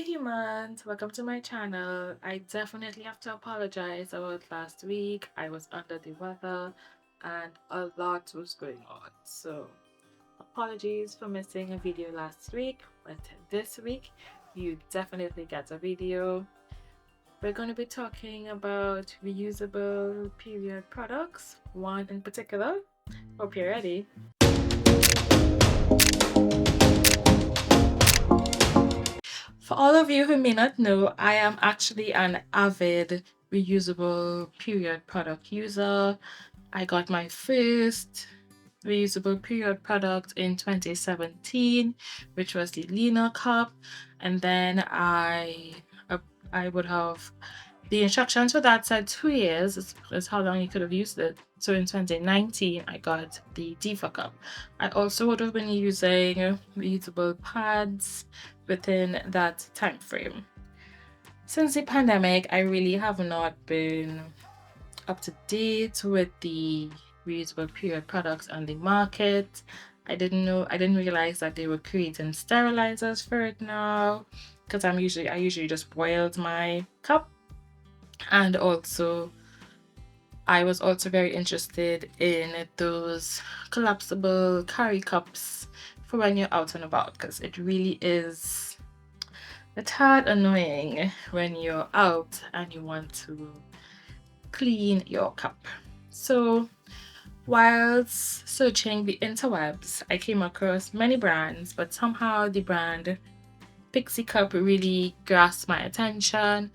humans, welcome to my channel. I definitely have to apologize about last week. I was under the weather and a lot was going on. So apologies for missing a video last week, but this week you definitely get a video. We're going to be talking about reusable period products, one in particular. Hope you're ready. For all of you who may not know, I am actually an avid reusable period product user. I got my first reusable period product in 2017, which was the Lena cup, and then I would have the instructions for that said 2 years is how long you could have used it. So in 2019, I got the Diva cup. I also would have been using reusable pads within that time frame. Since the pandemic, I really have not been up to date with the reusable period products on the market. I didn't realize that they were creating sterilizers for it now, because I usually just boiled my cup. And also I was also very interested in those collapsible carry cups for when you're out and about, because it really is a tad annoying when you're out and you want to clean your cup. So whilst searching the interwebs, I came across many brands, but somehow the brand Pixie cup really grasped my attention.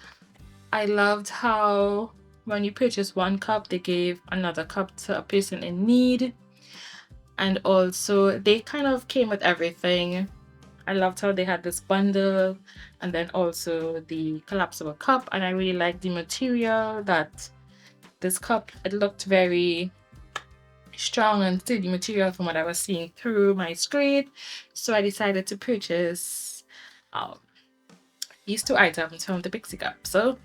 I loved how when you purchase one cup, they gave another cup to a person in need. And also, they kind of came with everything. I loved how they had this bundle and then also the collapsible cup. And I really liked the material that this cup, it looked very strong and sturdy material from what I was seeing through my screen. So I decided to purchase these two items from the Pixie cup. So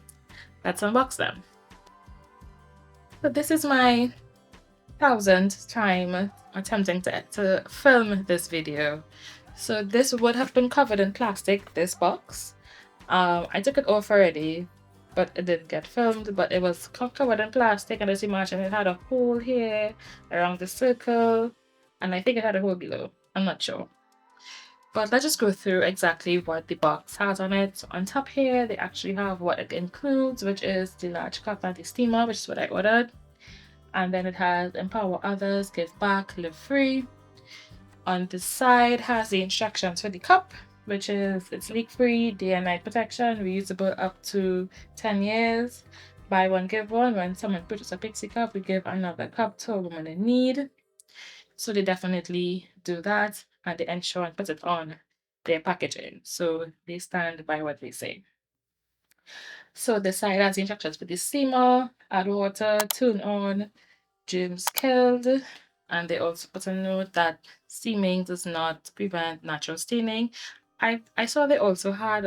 let's unbox them. So this is my 1000th time attempting to film this video. So this would have been covered in plastic, this box. I took it off already, but it didn't get filmed, but it was covered in plastic, and as you imagine, it had a hole here around the circle, and I think it had a hole below. I'm not sure. But let's just go through exactly what the box has on it. So on top here, they actually have what it includes, which is the large cup and the steamer, which is what I ordered. And then it has empower others, give back, live free. On the side has the instructions for the cup, which is it's leak free, day and night protection, reusable up to 10 years. Buy one, give one. When someone purchases a Pixie cup, we give another cup to a woman in need. So they definitely do that, and they ensure and put it on their packaging. So they stand by what they say. So the side has the instructions for the steamer, add water, turn on, germs killed, and they also put a note that steaming does not prevent natural staining. I saw they also had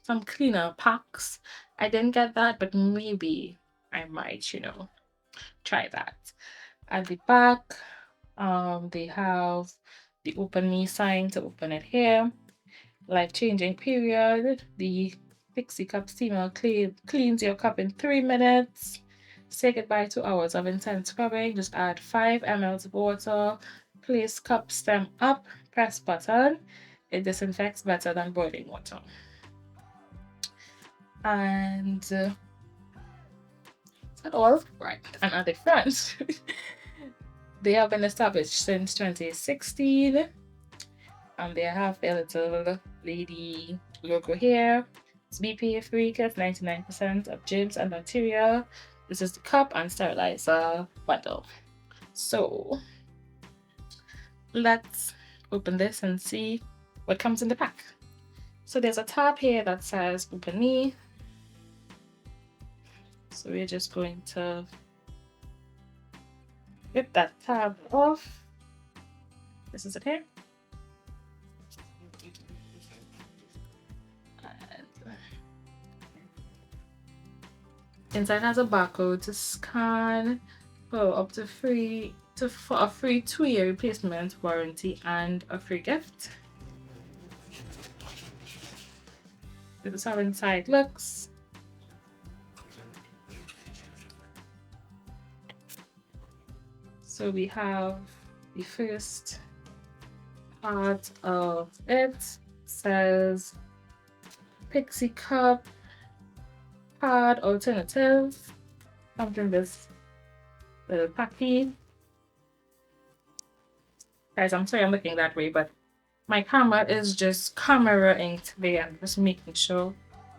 some cleaner packs. I didn't get that, but maybe I might, try that. At the back, they have the open me sign to open it here. Life-changing period. The Pixie cup steamer cleans your cup in 3 minutes. Say goodbye to hours of intense scrubbing. Just add 5 ml of water. Place cup stem up. Press button. It disinfects better than boiling water. And is that all? Right. And at the front, they have been established since 2016. And they have their little lady logo here. It's BPA free, gets 99% of germs and bacteria. This is the cup and sterilizer bundle. So let's open this and see what comes in the pack. So there's a tab here that says open me. So we're just going to rip that tab off. This is it here. Inside has a barcode to scan for up to for a free 2-year replacement warranty and a free gift. This is how inside looks. So we have the first part of it. Says Pixie Cup Pad Alternative. Something this little packy. Guys, I'm sorry I'm looking that way, but my camera is just cameraing today and just making sure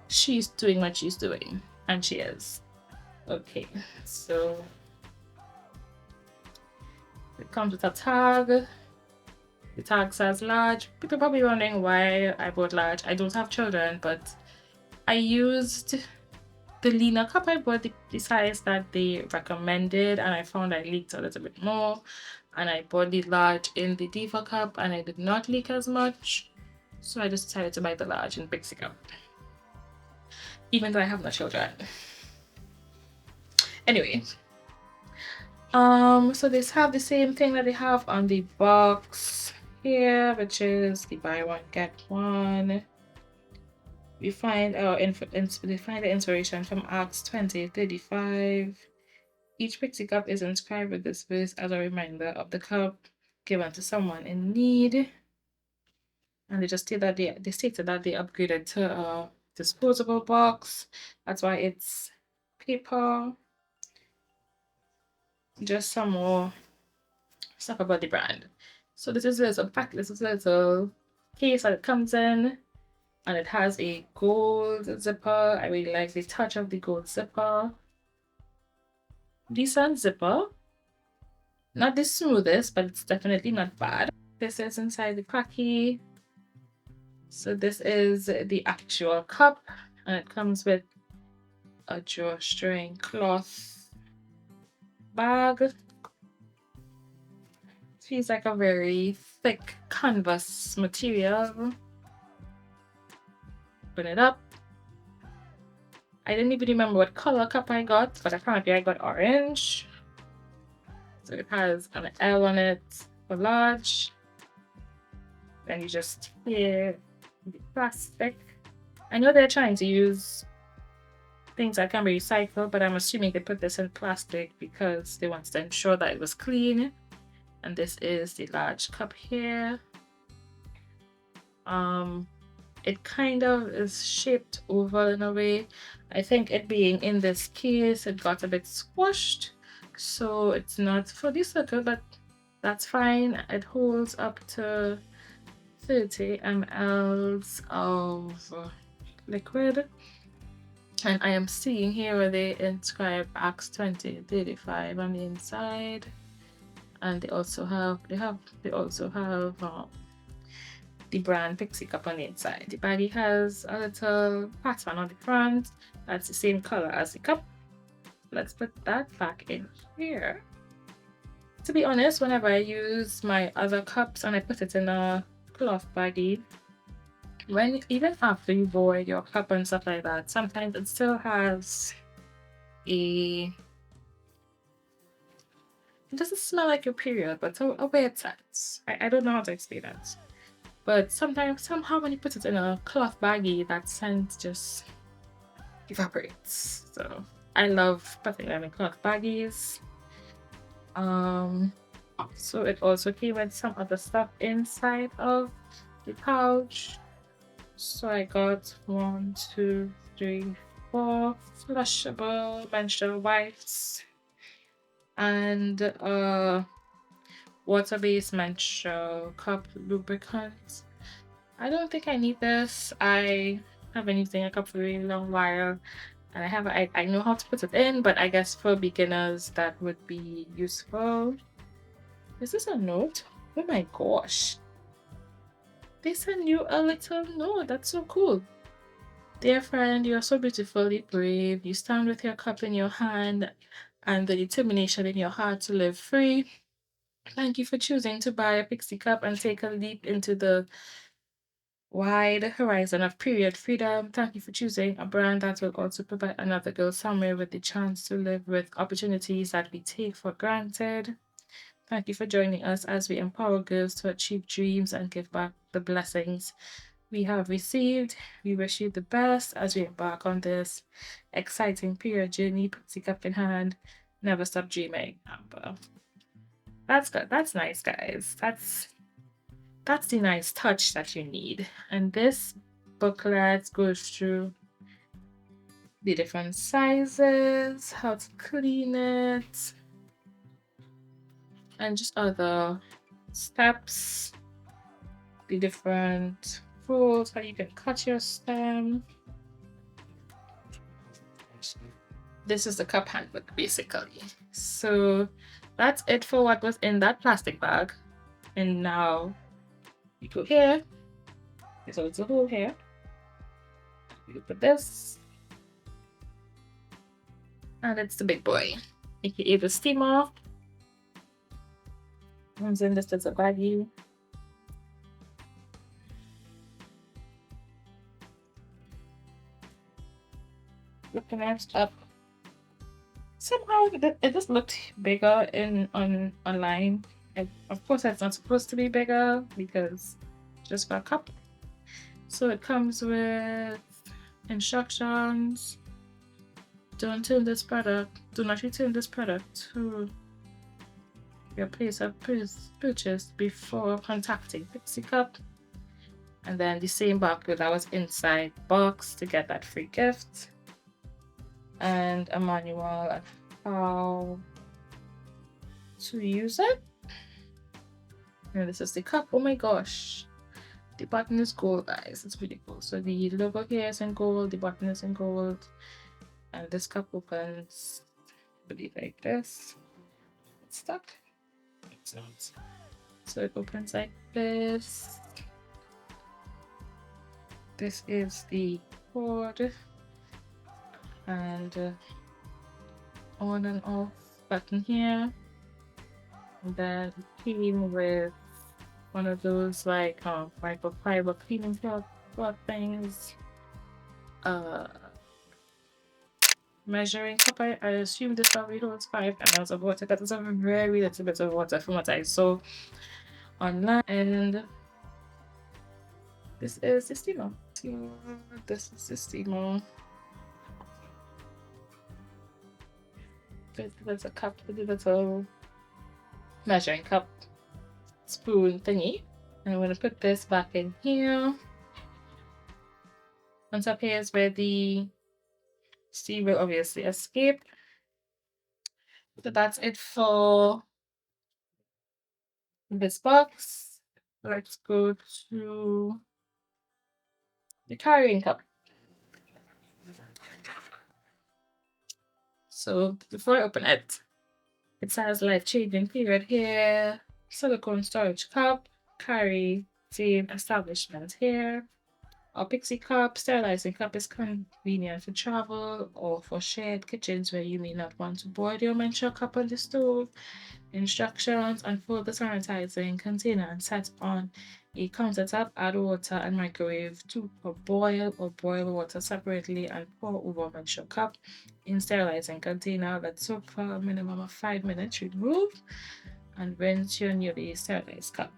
she's doing what she's doing. And she is. Okay, so it comes with a tag. The tag says large. People probably wondering why I bought large. I don't have children, but I used the Lena cup. I bought the size that they recommended, and I found I leaked a little bit more. And I bought the large in the Diva cup, and I did not leak as much. So I just decided to buy the large in Pixie cup, even though I have no children. Anyway, so they have the same thing that they have on the box here, which is the buy one get one. We find the inspiration from Acts 20:35. Each Pixie cup is inscribed with this verse as a reminder of the cup given to someone in need. And they just stated that they stated that they upgraded to a disposable box. That's why it's paper. Just some more stuff about the brand. So this is a little case that it comes in, and it has a gold zipper. I really like the touch of the gold zipper. Decent zipper. Not the smoothest, but it's definitely not bad. This is inside the cracky. So this is the actual cup, and it comes with a drawstring cloth bag. Feels like a very thick canvas material. Open it up. I didn't even remember what color cup I got, but apparently I got orange. So it has an L on it for large. Then you just tear the plastic. I know they're trying to use things that can be recycled, but I'm assuming they put this in plastic because they want to ensure that it was clean. And this is the large cup here. It kind of is shaped oval in a way. I think it being in this case, it got a bit squished, so it's not fully circle, but that's fine. It holds up to 30 mLs of liquid. And I am seeing here where they inscribe Acts 20:35 on the inside. And they also have the brand Pixie cup on the inside. The baggie has a little pattern on the front that's the same color as the cup. Let's put that back in here. To be honest, whenever I use my other cups and I put it in a cloth baggie, even after you void your cup and stuff like that, sometimes it still has it doesn't smell like your period, but a weird sense. I don't know how to explain that. But somehow when you put it in a cloth baggie, that scent just evaporates. So I love putting them in cloth baggies. So it also came with some other stuff inside of the pouch. So I got 1, 2, 3, 4 flushable menstrual wipes and water-based menstrual cup lubricant. I don't think I need this. I have been using a cup for a really long while, and I know how to put it in, but I guess for beginners that would be useful. Is this a note? Oh my gosh. They send you a little note. That's so cool. Dear friend, you are so beautifully brave. You stand with your cup in your hand and the determination in your heart to live free. Thank you for choosing to buy a Pixie cup and take a leap into the wide horizon of period freedom. Thank you for choosing a brand that will also provide another girl somewhere with the chance to live with opportunities that we take for granted. Thank you for joining us as we empower girls to achieve dreams and give back the blessings we have received. We wish you the best as we embark on this exciting period journey. Pixie cup in hand, never stop dreaming. Amber. That's good. That's nice, guys. That's the nice touch that you need. And this booklet goes through the different sizes, how to clean it, and just other steps, the different rules, how you can cut your stem. This is the cup handbook basically. So that's it for what was in that plastic bag. And now you go here. So it's a hole here. You put this. And it's the big boy, aka the steamer. Comes in this little baggie. Looking at up. Somehow it just looked bigger online. And of course, it's not supposed to be bigger because just for a cup. So it comes with instructions. Do not return this product to your place of purchase before contacting Pixie Cup. And then the same barcode that was inside box to get that free gift. And a manual on how to use it. And this is the cup. Oh my gosh. The button is gold, guys. It's really cool. So the logo here is in gold, the button is in gold. And this cup opens, I believe, like this. It's stuck. It's not. So it opens like this. This is the cord and on and off button here. And then it came with one of those like microfiber cleaning cloth things. Measuring cup. I assume this probably holds 5 ml of water. That is a very little bit of water from what I saw online. And this is the steamer. This is the steamer. There's a cup with a little measuring cup spoon thingy. And I'm going to put this back in here. On top here is where the steam will obviously escape. So that's it for this box. Let's go to the carrying cup. So before I open it, it says life-changing period here, silicone storage cup, carry same establishment here. Our Pixie cup, sterilizing cup is convenient for travel or for shared kitchens where you may not want to boil your menstrual cup on the stove. Instructions: unfold the sanitizing container and set on a countertop. Add water and microwave to boil or boil water separately and pour over menstrual cup. In sterilizing container, let soak for a minimum of 5 minutes. Remove and rinse your newly sterilized cup.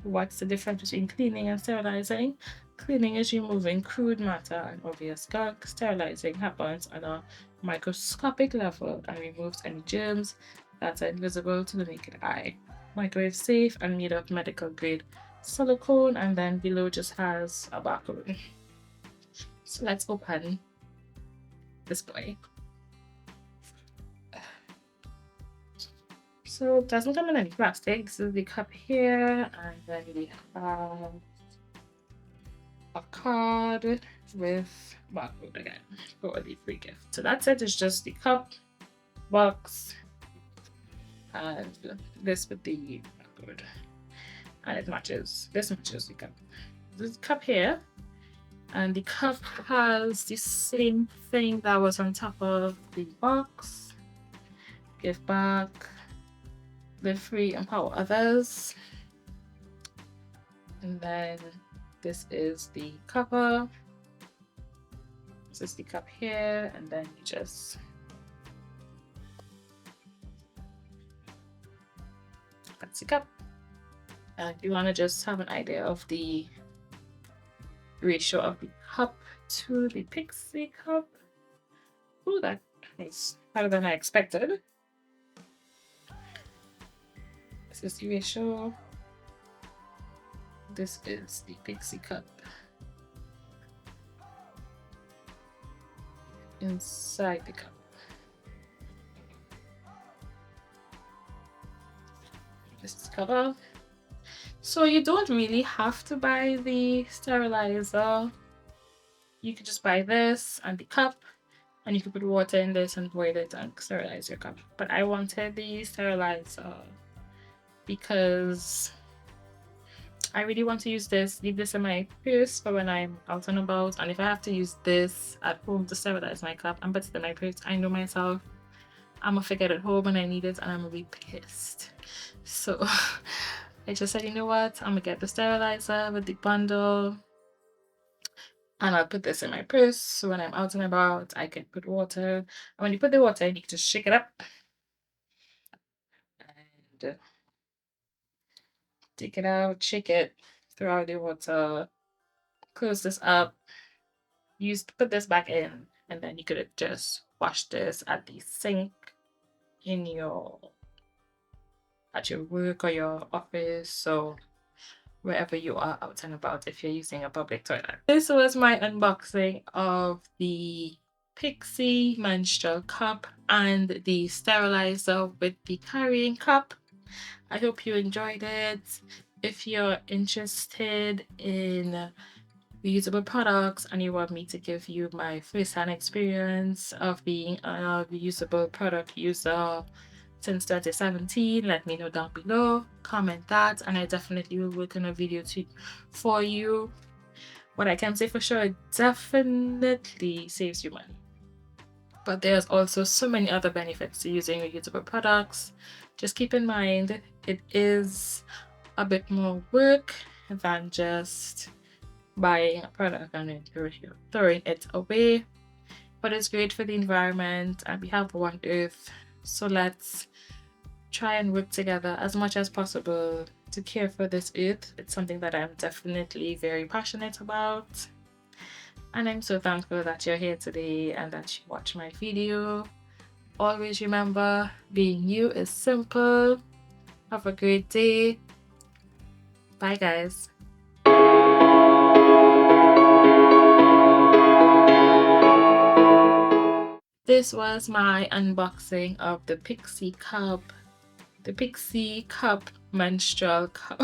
What's the difference between cleaning and sterilizing? Cleaning is removing crude matter and obvious gunk. Sterilizing happens on a microscopic level and removes any germs that are invisible to the naked eye. Microwave safe and made of medical grade silicone, and then below just has a barcode. So let's open this boy. So it doesn't come in any plastic. This is the cup here, and then we have a card with barcode again for the free gift. So that's it. It's just the cup, box, and this with the barcode. And it matches. This matches the cup. This cup here, and the cup has the same thing that was on top of the box. Give back, live free, empower others. And then this is the cover. This is the cup here, and then you just that's the cup. And if you want to just have an idea of the ratio of the cup to the Pixie cup. Oh, that is better than I expected. This is the ratio. This is the Pixie cup. Inside the cup. This is cover. So you don't really have to buy the sterilizer. You could just buy this and the cup, and you could put water in this and boil it and sterilize your cup. But I wanted the sterilizer because I really want to use this, leave this in my purse for when I'm out and about. And if I have to use this at home to sterilize my cup and put it in my purse, I know myself, I'm gonna forget it home when I need it and I'm gonna be pissed. So I just said, you know what, I'm gonna get the sterilizer with the bundle and I'll put this in my purse so when I'm out and about I can put water. And when you put the water in, you can just shake it up and take it out, shake it, throw out the water, close this up, put this back in, and then you could just wash this at the sink in at your work or your office, so wherever you are out and about if you're using a public toilet. This was my unboxing of the Pixie menstrual cup and the sterilizer with the carrying cup. I hope you enjoyed it. If you're interested in reusable products and you want me to give you my first-hand experience of being a reusable product user since 2017, let me know down below. Comment that and I definitely will work on a video for you. What I can say for sure, it definitely saves you money. But there's also so many other benefits to using reusable products. Just keep in mind it is a bit more work than just buying a product and then throwing it away, but it's great for the environment and we have one earth, so let's try and work together as much as possible to care for this earth. It's something that I'm definitely very passionate about, and I'm so thankful that you're here today and that you watch my video. Always remember, being you is simple. Have a great day. Bye guys. This was my unboxing of the Pixie cup. The Pixie cup menstrual cup.